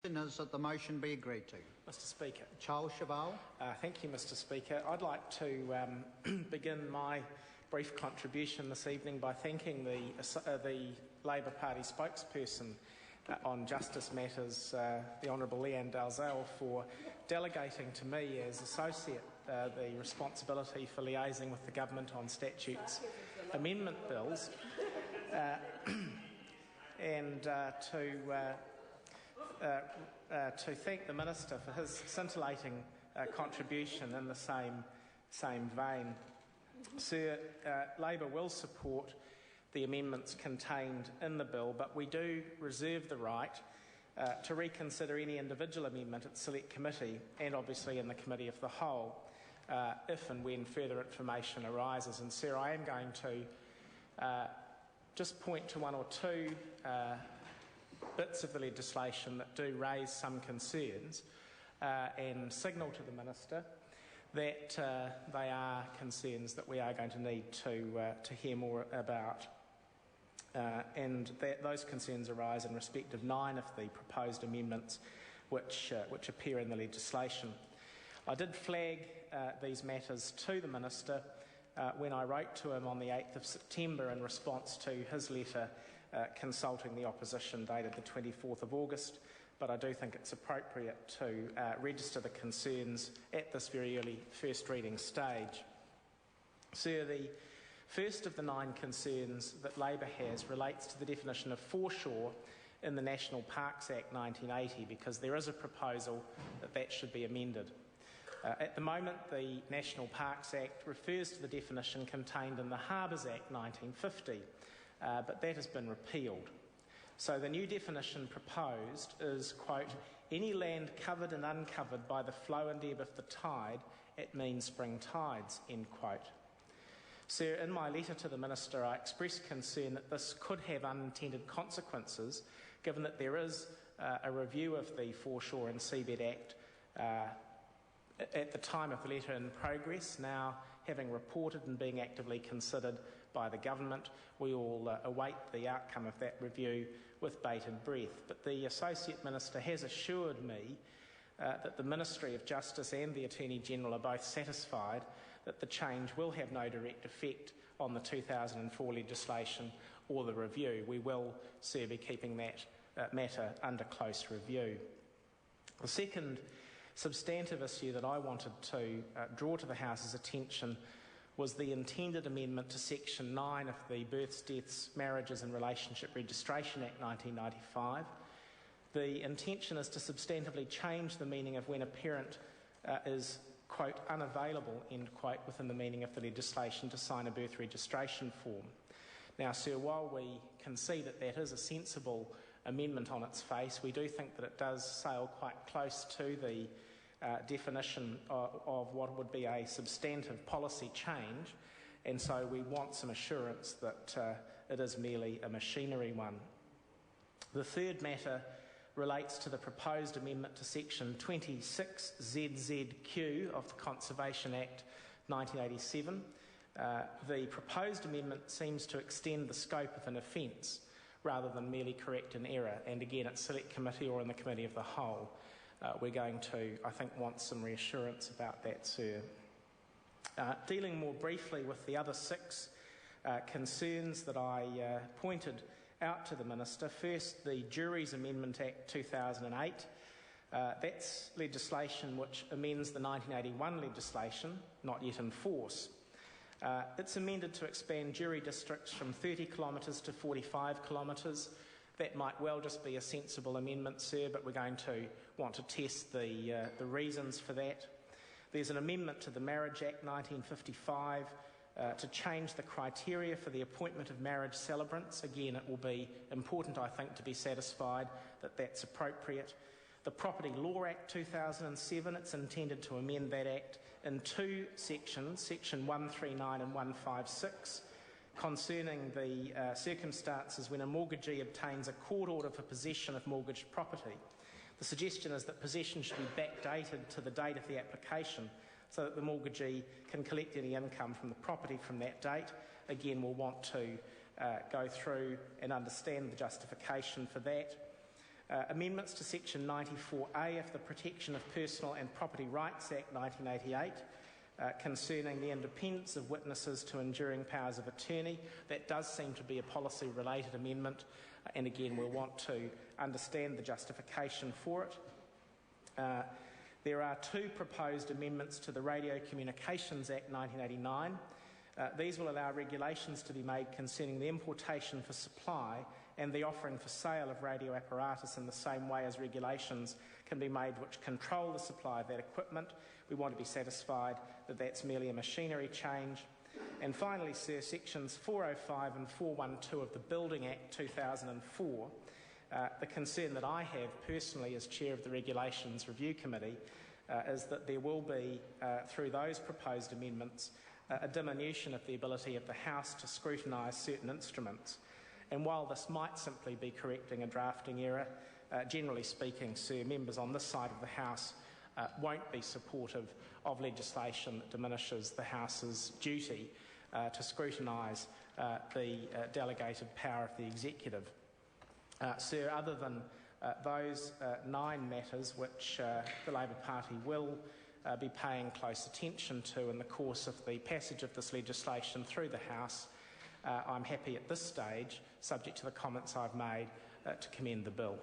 That the motion be agreed to. Mr Speaker. Charles Cheval. Thank you, Mr Speaker. I'd like to begin my brief contribution this evening by thanking the Labour Party spokesperson on justice matters, the Honourable Leanne Dalzell, for delegating to me as associate the responsibility for liaising with the government on statutes amendment bills and to thank the Minister for his scintillating contribution in the same vein. Sir, Labour will support the amendments contained in the bill, but we do reserve the right to reconsider any individual amendment at Select Committee and obviously in the Committee of the Whole if and when further information arises. And Sir, I am going to just point to one or two bits of the legislation that do raise some concerns and signal to the Minister that they are concerns that we are going to need to hear more about. And that those concerns arise in respect of 9 of the proposed amendments which appear in the legislation. I did flag these matters to the Minister when I wrote to him on the 8th of September in response to his letter consulting the opposition dated the 24th of August, but I do think it's appropriate to register the concerns at this very early first reading stage. Sir, the first of the 9 concerns that Labour has relates to the definition of foreshore in the National Parks Act 1980, because there is a proposal that that should be amended. At the moment, the National Parks Act refers to the definition contained in the Harbours Act 1950, but that has been repealed. So the new definition proposed is, quote, any land covered and uncovered by the flow and ebb of the tide at mean spring tides, end quote. Sir, in my letter to the Minister, I expressed concern that this could have unintended consequences, given that there is a review of the Foreshore and Seabed Act at the time of the letter in progress, now having reported and being actively considered by the government. We all await the outcome of that review with bated breath. But the Associate Minister has assured me that the Ministry of Justice and the Attorney-General are both satisfied that the change will have no direct effect on the 2004 legislation or the review. We will, sir, be keeping that matter under close review. The second substantive issue that I wanted to draw to the House's attention was the intended amendment to Section 9 of the Births, Deaths, Marriages and Relationship Registration Act 1995. The intention is to substantively change the meaning of when a parent is, quote, unavailable, end quote, within the meaning of the legislation to sign a birth registration form. Now, sir, while we can see that that is a sensible amendment on its face, we do think that it does sail quite close to the definition of what would be a substantive policy change, and so we want some assurance that it is merely a machinery one. The third matter relates to the proposed amendment to Section 26ZZQ of the Conservation Act 1987. The proposed amendment seems to extend the scope of an offence rather than merely correct an error, and again at Select Committee or in the Committee of the Whole. We're going to, I think, want some reassurance about that, sir. Dealing more briefly with the other 6 concerns that I pointed out to the Minister. First, the Juries Amendment Act 2008. That's legislation which amends the 1981 legislation, not yet in force. It's amended to expand jury districts from 30 kilometres to 45 kilometres. That might well just be a sensible amendment, sir, but we're going to want to test the reasons for that. There's an amendment to the Marriage Act 1955 to change the criteria for the appointment of marriage celebrants. Again, it will be important, I think, to be satisfied that that's appropriate. The Property Law Act 2007, it's intended to amend that Act in 2 sections, Section 139 and 156, concerning the circumstances when a mortgagee obtains a court order for possession of mortgaged property. The suggestion is that possession should be backdated to the date of the application so that the mortgagee can collect any income from the property from that date. Again, we'll want to go through and understand the justification for that. Amendments to Section 94A of the Protection of Personal and Property Rights Act 1988 concerning the independence of witnesses to enduring powers of attorney. That does seem to be a policy-related amendment, and again we'll want to understand the justification for it. There are two proposed amendments to the Radio Communications Act 1989. These will allow regulations to be made concerning the importation for supply and the offering for sale of radio apparatus in the same way as regulations can be made which control the supply of that equipment. We want to be satisfied that that's merely a machinery change. And finally, Sir, Sections 405 and 412 of the Building Act 2004, the concern that I have personally as Chair of the Regulations Review Committee is that there will be, through those proposed amendments, a diminution of the ability of the House to scrutinise certain instruments. And while this might simply be correcting a drafting error, generally speaking, Sir, members on this side of the House won't be supportive of legislation that diminishes the House's duty to scrutinise the delegated power of the Executive. Sir, other than those 9 matters which the Labour Party will be paying close attention to in the course of the passage of this legislation through the House, I'm happy at this stage, subject to the comments I've made, to commend the bill.